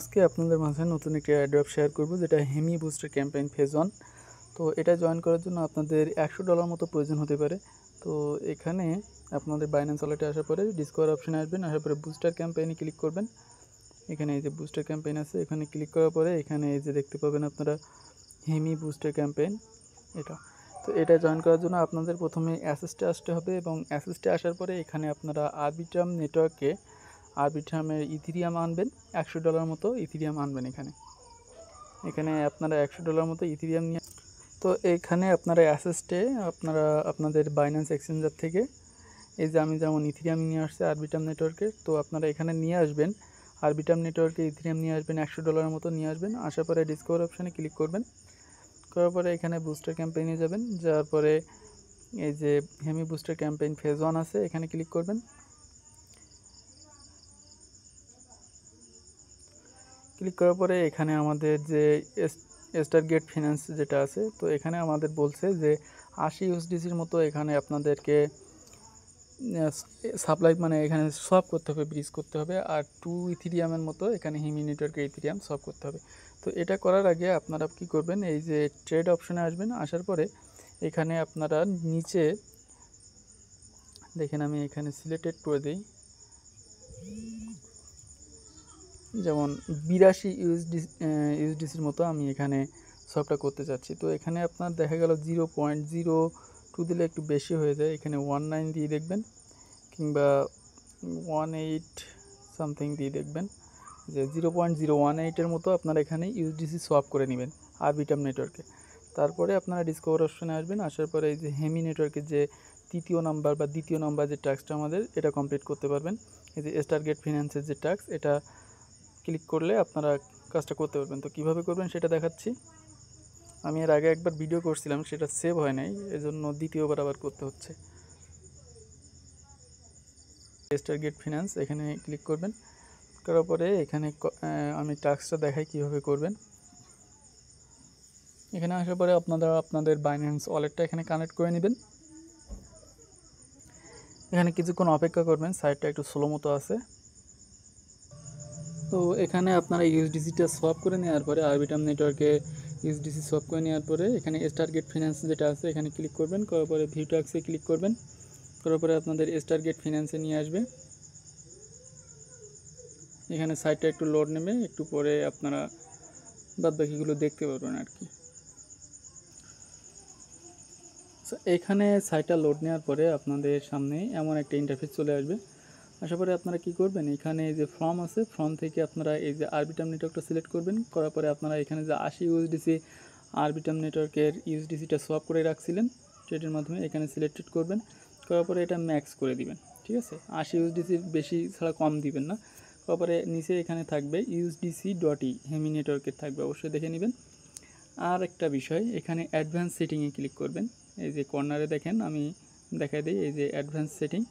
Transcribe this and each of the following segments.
আজকে আপনাদের মাঝে নতুন একটি অ্যাড্রপ শেয়ার করব যেটা হেমি বুস্টার ক্যাম্পেইন ফেজ 1। তো এটা জয়েন করার জন্য আপনাদের $100 মতো প্রয়োজন হতে পারে। তো এখানে আপনাদের বাইন্যান্স ওয়ালেটে আসার পরে ডিসকভার অপশনে আসবেন, আসার পরে বুস্টার ক্যাম্পেইনে ক্লিক করবেন। এখানে এই যে বুস্টার ক্যাম্পেইন আছে, এখানে ক্লিক করার পরে এখানে এই যে দেখতে পাবেন আপনারা হেমি বুস্টার ক্যাম্পেইন এটা। তো এটা জয়েন করার জন্য আপনাদের প্রথমে অ্যাসেসটে আসতে হবে এবং অ্যাসেসটে আসার পরে এখানে আপনারা আরবিট্রাম নেটওয়ার্কে আরবিট্রামের ইথিরিয়াম আনবেন, $100 মতো ইথিরিয়াম আনবেন। এখানে আপনারা $100 মতো ইথিরিয়াম নিয়ে, তো এখানে আপনারা অ্যাসেসটে আপনারা আপনাদের বাইন্যান্স এক্সচেঞ্জার থেকে এই যে আমি যেমন ইথিরিয়াম নিয়ে আসছি আরবিট্রাম নেটওয়ার্কে, তো আপনারা এখানে নিয়ে আসবেন আরবিট্রাম নেটওয়ার্কে ইথিরিয়াম নিয়ে আসবেন, $100 মতো নিয়ে আসবেন। আসার পরে ডিসকভার অপশানে ক্লিক করবেন, করার পরে এখানে বুস্টার ক্যাম্পেইনে যাবেন, যাওয়ার পরে এই যে হেমি বুস্টার ক্যাম্পেইন ফেজ 1 আছে, এখানে ক্লিক করবেন। ক্লিক করার পরে এখানে আমাদের যে স্টারগেট ফিন্যান্স যেটা আছে, তো এখানে আমাদের বলছে যে 80 ইউএসডিসির মতো এখানে আপনাদেরকে সাপ্লাই মানে এখানে সব করতে হবে, ব্রিজ করতে হবে, আর 2 ইথিরিয়ামের মতো এখানে হিমি নেটওয়ার্কে ইথিরিয়াম সব করতে হবে। তো এটা করার আগে আপনারা কি করবেন, এই যে ট্রেড অপশনে আসবেন, আসার পরে এখানে আপনারা নিচে দেখেন আমি এখানে সিলেক্টেড করে দিই, যেমন 82 ইউএসডিসির মতো আমি এখানে সবটা করতে চাচ্ছি। তো এখানে আপনার দেখা গেল 0.02 দিলে একটু বেশি হয়ে যায়, এখানে 19 দিয়ে দেখবেন, কিংবা 18 সামথিং দিয়ে দেখবেন, যে 0.018-এর মতো আপনারা এখানে ইউএসডিসি সোয়াপ করে নেবেন আরবিটাম নেটওয়ার্কে। তারপরে আপনারা ডিসকভার অপশনে আসবেন, আসার পরে এই যে হেমি নেটওয়ার্কের যে তৃতীয় নাম্বার বা দ্বিতীয় নাম্বার যে টাস্কটা আমাদের, এটা কমপ্লিট করতে পারবেন। এই যে স্টারগেট ফিন্যান্সের যে টাস্ক, এটা ক্লিক করলে আপনারা কাজটা করতে পারবেন। তো কীভাবে করবেন সেটা দেখাচ্ছি। আমি এর আগে একবার ভিডিও করছিলাম, সেটা সেভ হয় নাই, এজন্য দ্বিতীয়বার আবার করতে হচ্ছে। স্টারগেট ফিন্যান্স এখানে ক্লিক করবেন, করার পরে এখানে আমি টাস্কটা দেখাই কীভাবে করবেন। এখানে আসার পরে আপনারা আপনাদের বাইন্যান্স ওয়ালেটটা এখানে কানেক্ট করে নেবেন। এখানে কিছুক্ষণ অপেক্ষা করবেন, সাইটটা একটু স্লো মতো আছে। তো এখানে আপনারা ইউএসডিসিটা সোয়াপ করে নেওয়ার পরে আরবিটাম নেটওয়ার্কে ইউএসডিসি সোয়াপ করে নেওয়ার পরে এখানে স্টারগেট ফিন্যান্স যেটা আছে এখানে ক্লিক করবেন, করার পরে ভিউ টাস্কে ক্লিক করবেন, করার পরে আপনাদের স্টারগেট ফিন্যান্সে নিয়ে আসবে। এখানে সাইটটা একটু লোড নেবে, একটু পরে আপনারা বাদবাকিগুলো দেখতে পারবেন আর কি। এখানে সাইটটা লোড নেওয়ার পরে আপনাদের সামনে এমন একটা ইন্টারফেস চলে আসবে। আসার পরে আপনারা কি করবেন, এখানে যে ফর্ম আছে, ফর্ম থেকে আপনারা এই যে আরবিটাম নেটওয়ার্কটা সিলেক্ট করবেন, করার পরে আপনারা এখানে যে 80 ইউএসডিসি আরবিটাম নেটওয়ার্কের ইউএসডিসিটা সোয়াপ করে রাখছিলেন ট্রেডের মাধ্যমে, এখানে সিলেক্টেড করবেন, করার পরে এটা ম্যাক্স করে দিবেন। ঠিক আছে, 80 ইউএসডিসির বেশি ছাড়া কম দিবেন না। করার পরে নিচে এখানে থাকবে USDC.E হেমি নেটওয়ার্কের থাকবে, অবশ্যই দেখে নেবেন। আর একটা বিষয়, এখানে অ্যাডভান্স সেটিংয়ে ক্লিক করবেন। এই যে কর্নারে দেখেন আমি দেখাই দিই, এই যে অ্যাডভান্স সেটিং,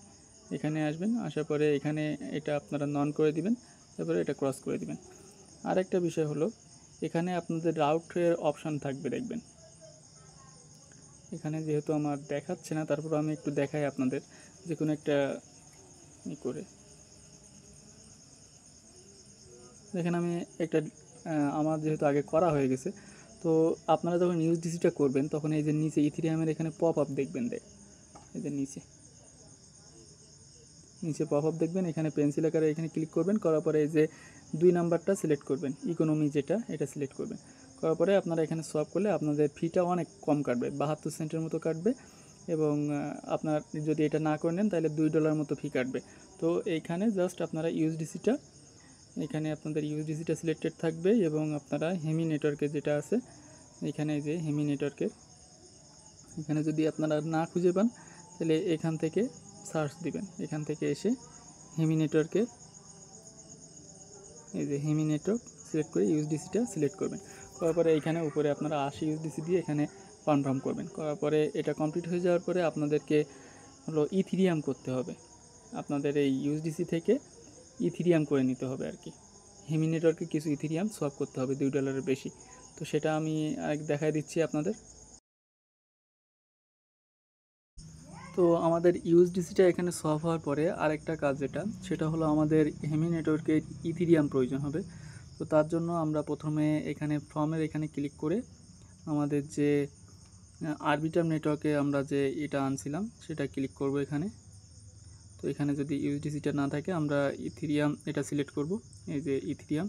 এখানে আসবেন, আসার পরে এখানে এটা আপনারা নন করে দিবেন, তারপরে এটা ক্রস করে দিবেন। আর একটা বিষয় হলো, এখানে আপনাদের রাউটের অপশান থাকবে দেখবেন। এখানে যেহেতু আমার দেখাচ্ছে না, তারপর আমি একটু দেখাই আপনাদের, যে কোনো একটা করে দেখেন। আমি একটা আমার যেহেতু আগে করা হয়ে গেছে, তো আপনারা যখন ইউএসডিসিটা করবেন তখন এই যে নিচে ইথিরিয়ামের এখানে পপ আপ দেখবেন, এই যে নিচে পপ আপ দেখবেন, এখানে পেন্সিল আকারে এখানে ক্লিক করবেন, করার পরে এই যে 2 নাম্বারটা সিলেক্ট করবেন, ইকোনমি যেটা, এটা সিলেক্ট করবেন। করার পরে আপনারা এখানে সোয়াপ করলে আপনাদের ফিটা অনেক কম কাটবে, 72 সেন্টের মতো কাটবে, এবং আপনার যদি এটা না করে নেন তাহলে $2 মতো ফি কাটবে। তো এইখানে জাস্ট আপনারা ইউএসডিসিটা, এখানে আপনাদের ইউএসডিসিটা সিলেক্টেড থাকবে, এবং আপনারা হেমি নেটওয়ার্কের যেটা আছে এখানে, যে হেমি নেটওয়ার্কের এখানে যদি আপনারা না খুঁজে পান তাহলে এখান থেকে সার্চ দিবেন, এখান থেকে এসে হেমি নেটওয়ার্কের এই যে হেমি নেটওয়ার্ক সিলেক্ট করে ইউএসডিসিটা সিলেক্ট করবেন। করার পরে এইখানে উপরে আপনারা 80 ইউএসডিসি দিয়ে এখানে কনফার্ম করবেন। করার পরে এটা কমপ্লিট হয়ে যাওয়ার পরে আপনাদেরকে হলো ইথিরিয়াম করতে হবে, আপনাদের এই ইউএসডিসি থেকে ইথিরিয়াম করে নিতে হবে আর কি। হেমি নেটওয়ার্কে কিছু ইথিরিয়াম সোয়াপ করতে হবে $2 বেশি। তো সেটা আমি দেখাই দিচ্ছি আপনাদের। তো আমাদের ইউএসডিসিটা এখানে সোয়াপ হওয়ার পরে আরেকটা কাজ যেটা, সেটা হলো আমাদের হেমি নেটওয়ার্কে ইথিরিয়াম প্রয়োজন হবে। তো তার জন্য আমরা প্রথমে এখানে ফর্মের এখানে ক্লিক করে আমাদের যে আরবিটার নেটওয়ার্কে আমরা যে এটা আনছিলাম সেটা ক্লিক করব এখানে। তো এখানে যদি ইউএসডিসিটা না থাকে আমরা ইথেরিয়াম এটা সিলেক্ট করব, এই যে ইথেরিয়াম,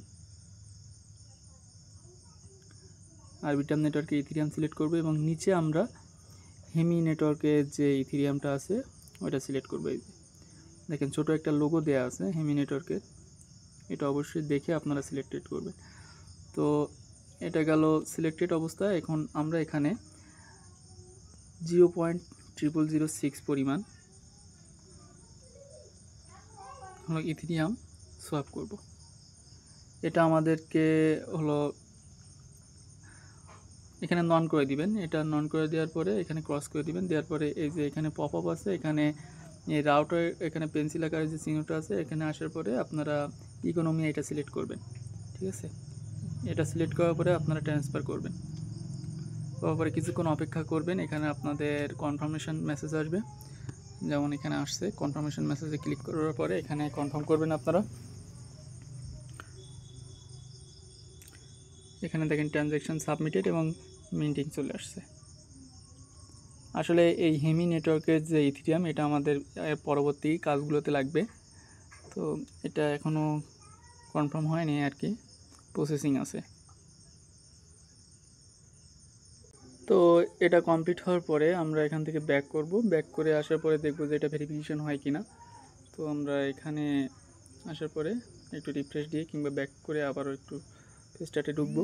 আরবিটার নেটওয়ার্কে ইথেরিয়াম সিলেক্ট করব এবং নিচে আমরা হেমি নেটওয়ার্কের যে ইথেরিয়ামটা আছে ওইটা সিলেক্ট করব। এই যে দেখেন ছোট একটা লোগো দেওয়া আছে হেমি নেটওয়ার্কের, এটা অবশ্যই দেখে আপনারা সিলেক্টেড করবেন। তো এটা গেল সিলেক্টেড অবস্থায়। এখন আমরা এখানে 0.0006 পরিমাণ হলো ইথেরিয়াম সোয়াপ করব। এটা আমাদেরকে হলো এখানে নন করে দিবেন, এটা নন করে দেওয়ার পরে এখানে ক্রস করে দিবেন, দেওয়ার পরে এই যে এখানে পপ আপ আছে, এখানে এই রাউটার এখানে পেন্সিল আকারের যে চিহ্নটা আছে এখানে আসার পরে আপনারা ইকোনমি এটা সিলেক্ট করবেন। ঠিক আছে, এটা সিলেক্ট করার পরে আপনারা ট্রান্সফার করবেন, তারপরে কিছুক্ষণ অপেক্ষা করবেন। এখানে আপনাদের কনফার্মেশন মেসেজ আসবে, যেমন এখানে আসছে। কনফার্মেশন মেসেজে ক্লিক করার পরে এখানে কনফার্ম করবেন আপনারা। এখানে দেখেন ট্রানজ্যাকশন সাবমিটেড এবং মিন্টিং চলে আসছে। আসলে এই হেমি নেটওয়ার্কের যে ইথেরিয়াম এটা আমাদের পরবর্তী কাজগুলোতে লাগবে, তো এটা এখনও কনফার্ম হয়নি আর কি, প্রসেসিং আছে। তো এটা কমপ্লিট হওয়ার পরে আমরা এখান থেকে ব্যাক করব, ব্যাক করে আসার পরে দেখব যে এটা ভেরিফিকেশন হয় কিনা। তো আমরা এখানে আসার পরে একটু রিফ্রেশ দিয়ে কিংবা ব্যাক করে আবারও একটু স্টার্টে ঢুকবো।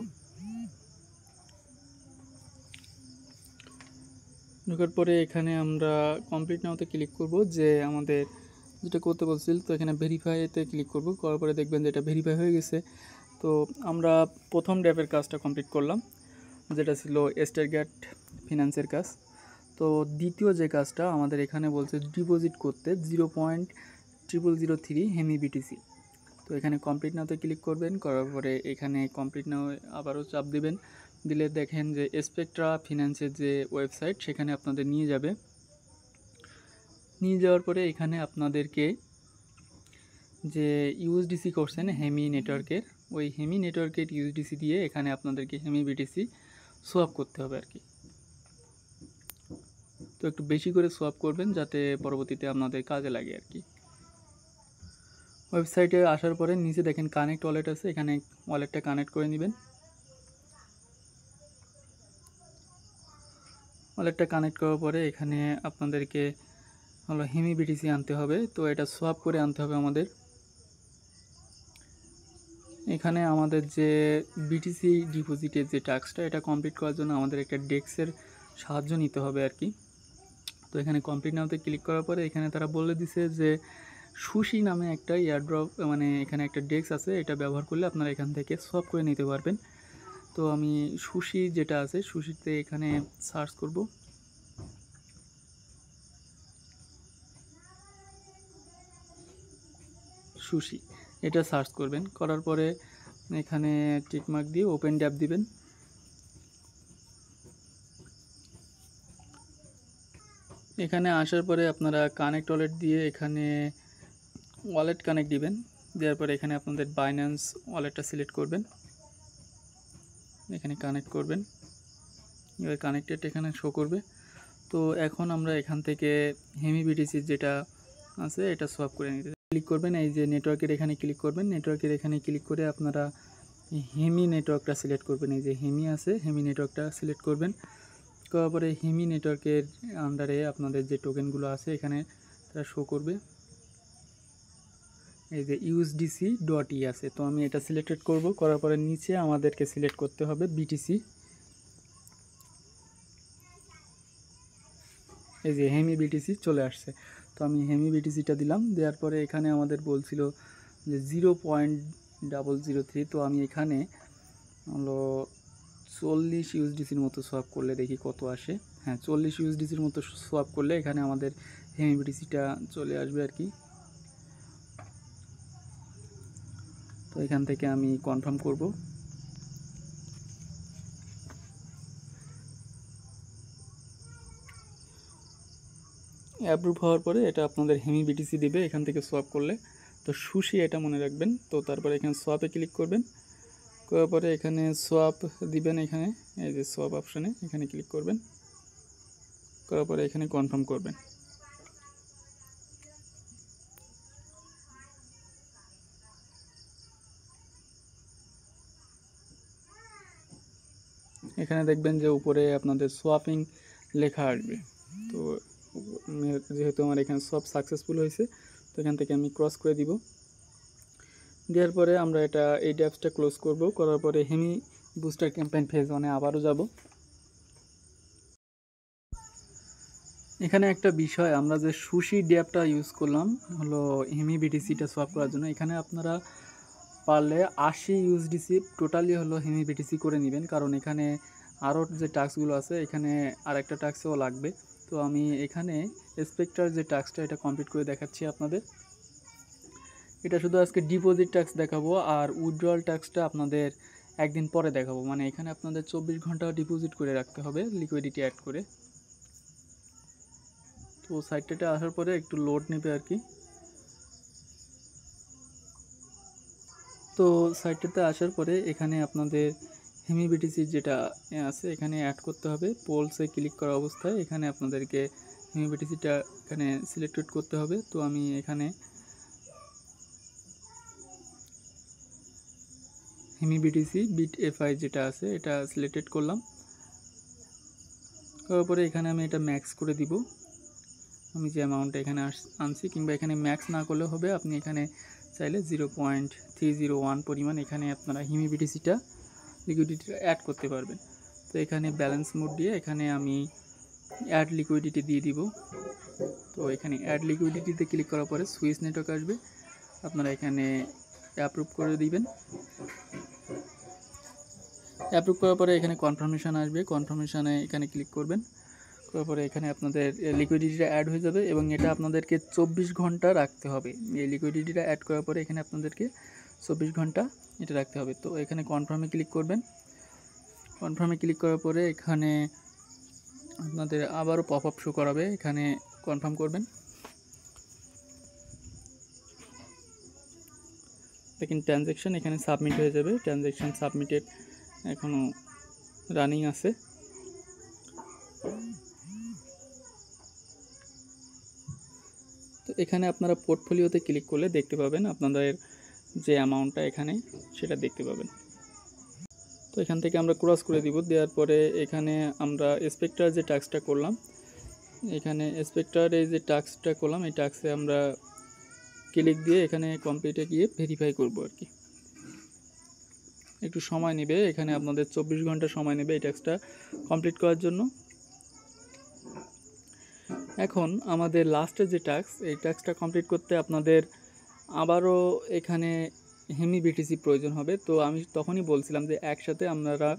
ঢোকার পরে এখানে আমরা কমপ্লিট নাওতে ক্লিক করব, যে আমাদের যেটা করতে বলছিল। তো এখানে ভেরিফাইতে ক্লিক করব, করার পরে দেখবেন যে এটা ভেরিফাই হয়ে গেছে। তো আমরা প্রথম ড্যাপের কাজটা কমপ্লিট করলাম, যেটা ছিল স্টারগেট ফিনান্সের কাজ। তো দ্বিতীয় যে কাজটা আমাদের এখানে বলছে ডিপোজিট করতে 0.0003 হেমি বিটিসি। তো এখানে কমপ্লিট নাওতে ক্লিক করবেন, করার পরে এখানে কমপ্লিট নাও আবারও চাপ দিবেন। দিলে দেখেন যে স্পেকট্রা ফিনান্সের যে ওয়েবসাইট সেখানে আপনাদের নিয়ে যাবে। নিয়ে যাওয়ার পরে এখানে আপনাদেরকে যে ইউএসডিসি করছেন হেমি নেটওয়ার্কের, ওই হেমি নেটওয়ার্কের ইউএসডিসি দিয়ে এখানে আপনাদেরকে হেমি বিটিসি সোয়াপ করতে হবে আর কি। তো একটু বেশি করে সোয়াপ করবেন যাতে পরবর্তীতে আপনাদের কাজে লাগে আর কি। ওয়েবসাইটে আসার পরে নিচে দেখেন কানেক্ট ওয়ালেট আছে, এখানে ওয়ালেটটা কানেক্ট করে নেবেন। ওয়ালেটটা কানেক্ট করার পরে এখানে আপনাদেরকে হলো হেমি বিটিসি আনতে হবে। তো এটা সোয়াপ করে আনতে হবে আমাদের। এখানে আমাদের যে বিটিসি ডিপোজিটের যে টাস্কটা এটা কমপ্লিট করার জন্য আমাদের একটা ডেস্কের সাহায্য নিতে হবে আর কি। তো এখানে কমপ্লিট নাওতে ক্লিক করার পরে এখানে তারা বলে দিছে যে সুশি নামে একটা এয়ারড্রপ, মানে এখানে একটা ডেস্ক আছে, এটা ব্যবহার করলে আপনারা এখান থেকে সোয়াপ করে নিতে পারবেন। তো আমি সুশি যেটা আছে সুশিতে এখানে সার্চ করব। সুশি এটা সার্চ করবেন, করার পরে এখানে টিকমার্ক দিয়ে ওপেন ট্যাব দিবেন। এখানে আসার পরে আপনারা কানেক্ট ওয়ালেট দিয়ে এখানে ওয়ালেট কানেক্ট দিবেন। দেওয়ার পরে এখানে আপনাদের বাইন্যান্স ওয়ালেটটা সিলেক্ট করবেন, এখানে কানেক্ট করবেন। এবার কানেক্টেড এখানে শো করবে। তো এখন আমরা এখান থেকে হেমি বিটিসি যেটা আছে এটা সোয়াপ করে নিতে ক্লিক করবেন। এই যে নেটওয়ার্কের এখানে ক্লিক করবেন, নেটওয়ার্কের এখানে ক্লিক করে আপনারা হেমি নেটওয়ার্কটা সিলেক্ট করবেন। এই যে হেমি আছে, হেমি নেটওয়ার্কটা সিলেক্ট করবেন। করার পরে হেমি নেটওয়ার্কের আন্ডারে আপনাদের যে টোকেনগুলো আছে এখানে তারা শো করবে। এই যে USDC.E আছে, তো আমি এটা সিলেক্টেড করব। করার পরে নিচে আমাদেরকে সিলেক্ট করতে হবে বিটিসি। এই যে হেমি বিটিসি চলে আসছে, তো আমি হেমি বিটিসিটা দিলাম। দেওয়ার পরে এখানে আমাদের বলছিল যে 0.003, তো আমি এখানে হলো 40 ইউএসডিসির মতো সোয়াপ করলে দেখি কত আসে। হ্যাঁ, 40 ইউএসডিসির মতো সোয়াপ করলে এখানে আমাদের হেমি বিটিসিটা চলে আসবে আর কি। তো এখান থেকে আমি কনফার্ম করব। অ্যাপ্রুভ হওয়ার পরে এটা আপনাদের হেমি বিটিসি দিবে এখান থেকে সোয়াপ করলে। তো সুশি এটা মনে রাখবেন। তো তারপরে এখানে সোয়াপে ক্লিক করবেন, করার পরে এখানে সোয়াপ দিবেন, এখানে এই যে সোয়াপ অপশানে এখানে ক্লিক করবেন, করার পরে এখানে কনফার্ম করবেন। এখানে দেখবেন যে উপরে আপনাদের সোয়াপিং লেখা আসবে। তো যেহেতু আমার এখানে সোয়াপ সাকসেসফুল হয়েছে, তো এখান থেকে আমি ক্রস করে দিব। দেওয়ার পরে আমরা এই অ্যাপসটা ক্লোজ করব, করার পরে হেমি বুস্টার ক্যাম্পেইন ফেজ 1-এ আবারও যাব। এখানে একটা বিষয়, আমরা যে সুশি ড্যাপটা ইউজ করলাম হলো হেমি বিটিসিটা সোয়াপ করার জন্য, এখানে আপনারা পারলে 80 ইউএসডিসি টোটালি হলো হেমি বিটিসি করে নেবেন, কারণ এখানে আরও যে টাস্কগুলো আছে এখানে আরেকটা টাস্কও লাগবে। তো আমি এখানে স্পেক্টার যে টাস্কটা এটা কমপ্লিট করে দেখাচ্ছি আপনাদের। এটা শুধু আজকে ডিপোজিট ট্যাক্স দেখাবো, আর উইথড্রয়াল ট্যাক্সটা আপনাদের একদিন পরে দেখাবো। মানে এখানে আপনাদের 24 ঘন্টা ডিপোজিট করে রাখতে হবে লিকুইডিটি অ্যাড করে। তো সাইটটাতে আসার পরে একটু লোড নেবে আর কি। তো সাইটটাতে আসার পরে এখানে আপনাদের হেমি বিটিসি যেটা আছে এখানে অ্যাড করতে হবে। পোলসে ক্লিক করা অবস্থায় এখানে আপনাদেরকে হেমি বিটিসিটা এখানে সিলেক্টেড করতে হবে। তো আমি এখানে হেমি বিটিসি বিট এফআই যেটা আছে এটা সিলেক্টেড করলাম, করার পরে এখানে আমি এটা ম্যাক্স করে দিব। আমি যে অ্যামাউন্টটা এখানে আনছি, কিংবা এখানে ম্যাক্স না করলেও হবে, আপনি এখানে চাইলে 0.301 পরিমাণ এখানে আপনারা হেমি বিটিসিটা লিকুইডিটিটা অ্যাড করতে পারবেন। তো এখানে ব্যালেন্স মোড দিয়ে এখানে আমি অ্যাড লিকুইডিটি দিয়ে দিব। তো এখানে অ্যাড লিকুইডিটিতে ক্লিক করার পরে সুইচ নেটওয়ার্ক আসবে, আপনারা এখানে অ্যাপ্রুভ করে দিবেন। অ্যাপ্রুভ করার পরে এখানে কনফার্মেশন আসবে, কনফার্মেশনে এখানে ক্লিক করবেন, করার পরে এখানে আপনাদের লিকুইডিটিটা অ্যাড হয়ে যাবে এবং এটা আপনাদেরকে 24 ঘন্টা রাখতে হবে। এই লিকুইডিটিটা অ্যাড করার পরে এখানে আপনাদেরকে 24 ঘন্টা এটা রাখতে হবে। তো এখানে কনফার্মে ক্লিক করবেন, কনফার্মে ক্লিক করার পরে এখানে আপনাদের আবারও পপ আপ শো করাবে, এখানে কনফার্ম করবেন। দেখেন ট্রানজ্যাকশন এখানে সাবমিট হয়ে যাবে, ট্রানজ্যাকশন সাবমিটেড এখনও রানিং আছে। তো এখানে আপনারা পোর্টফোলিওতে ক্লিক করলে দেখতে পাবেন আপনাদের যে অ্যামাউন্টটা এখানে সেটা দেখতে পাবেন। তো এখান থেকে আমরা ক্রস করে দিব, দেওয়ার পরে এখানে আমরা স্পেক্টার যে টাস্কটা করলাম, এখানে স্পেক্টার এই যে টাস্কটা করলাম এই টাস্কে আমরা ক্লিক দিয়ে এখানে কমপ্লিটে গিয়ে ভেরিফাই করব আর কি। একটু সময় নেবে, এখানে আপনাদের 24 ঘন্টা সময় নেবে এই টাস্কটা কমপ্লিট করার জন্য। এখন আমাদের লাস্টের যে টাস্ক, এই টাস্কটা কমপ্লিট করতে আপনাদের আবারও এখানে হেমি বিটিসি প্রয়োজন হবে। তো আমি তখনই বলছিলাম যে একসাথে আপনারা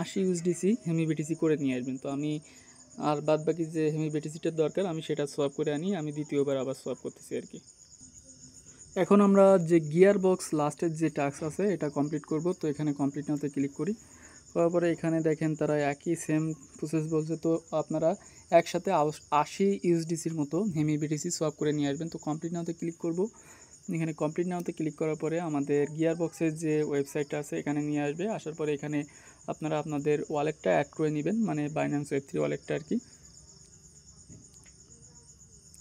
80 ইউএসডিসি হেমি বিটিসি করে নিয়ে আসবেন। তো আমি আর বাদ বাকি যে হেমি বিটিসিটার দরকার আমি সেটা সোয়াপ করে আনি, আমি দ্বিতীয়বার আবার সোয়াপ করতেছি আর কি। এখন আমরা যে গিয়ার বক্স লাস্টের যে টাস্ক আছে এটা কমপ্লিট করব। তো এখানে কমপ্লিট নাওতে ক্লিক করি, করার পরে এখানে দেখেন তারা একই সেম প্রসেস বলছে। তো আপনারা একসাথে 80 ইউএসডিসির মতো হেমি বিটিসি সোয়াপ করে নিয়ে আসবেন। তো কমপ্লিট নাওতে ক্লিক করব, এখানে কমপ্লিট নাওতে ক্লিক করার পরে আমাদের গিয়ার বক্সের যে ওয়েবসাইটটা আছে এখানে নিয়ে আসবে। আসার পরে এখানে আপনারা আপনাদের ওয়ালেটটা অ্যাড করে নেবেন, মানে বাইন্যান্স ওয়েব3 ওয়ালেটটা আর কি।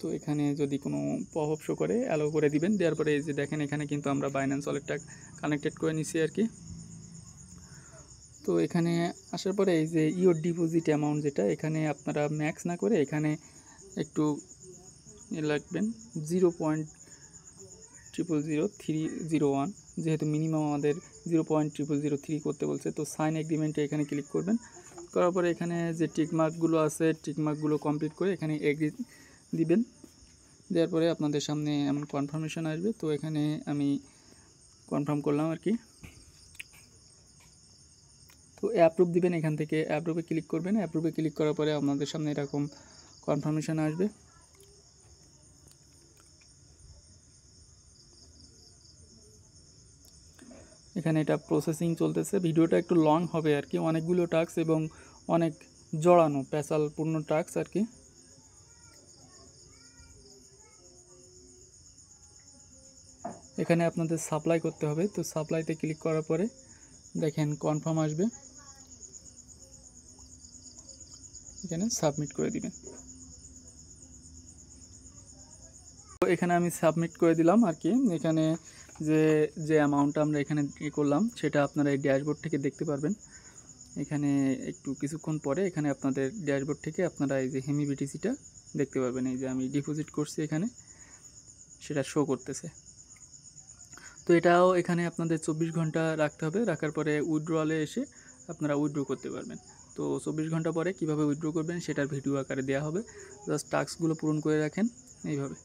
তো এখানে যদি কোনো পপআপ শো করে অ্যালো করে দিবেন, দেওয়ার পরে এই যে দেখেন এখানে কিন্তু আমরা বাইন্যান্স ওয়ালেটটা কানেক্টেড করে নিছি আর কি। তো এখানে আসার পরে এই যে ইওর ডিপোজিট অ্যামাউন্ট যেটা এখানে আপনারা ম্যাক্স না করে এখানে একটু লাগবেন 0.000301, যেহেতু মিনিমাম আমাদের 0.0003 করতে বলছে। তো সাইন এগ্রিমেন্টে এখানে ক্লিক করবেন, করার পরে এখানে যে টিকমার্কগুলো আছে টিকমার্কগুলো কমপ্লিট করে এখানে এগ্রি দিবেন। দেওয়ার পরে আপনাদের সামনে এমন কনফার্মেশন আসবে। তো এখানে আমি কনফার্ম করলাম আর কি। তো অ্যাপ্রুভ দিবেন, এখান থেকে অ্যাপ্রুভে ক্লিক করবেন। অ্যাপ্রুভে ক্লিক করার পরে আপনাদের সামনে এরকম কনফার্মেশন আসবে। এখানে এটা প্রসেসিং চলতেছে, ভিডিওটা একটু লং হবে আর কি, অনেকগুলো টাস্ক এবং অনেক জড়ানো পেশালপূর্ণ টাস্ক আর কি। এখানে আপনাদের সাপ্লাই করতে হবে। তো সাপ্লাইতে ক্লিক করার পরে দেখেন কনফার্ম আসবে, এখানে সাবমিট করে দিবেন। তো এখানে আমি সাবমিট করে দিলাম আর কি। এখানে যে যে অ্যামাউন্টটা আমরা এখানে করলাম সেটা আপনারা এই ড্যাশবোর্ড থেকে দেখতে পারবেন। এখানে একটু কিছুক্ষণ পরে এখানে আপনাদের ড্যাশবোর্ড থেকে আপনারা এই যে হেমি বিটিসিটা দেখতে পারবেন। এই যে আমি ডিপোজিট করছি এখানে, সেটা শো করতেছে। তো এটাও এখানে আপনাদের 24 ঘন্টা রাখতে হবে, রাখার পরে উইথড্রয়ালে এসে আপনারা উইথড্র করতে পারবেন। তো 24 ঘন্টা পরে কীভাবে উইথড্র করবেন সেটার ভিডিও আকারে দেওয়া হবে, জাস্ট টাস্কগুলো পূরণ করে রাখেন এইভাবে।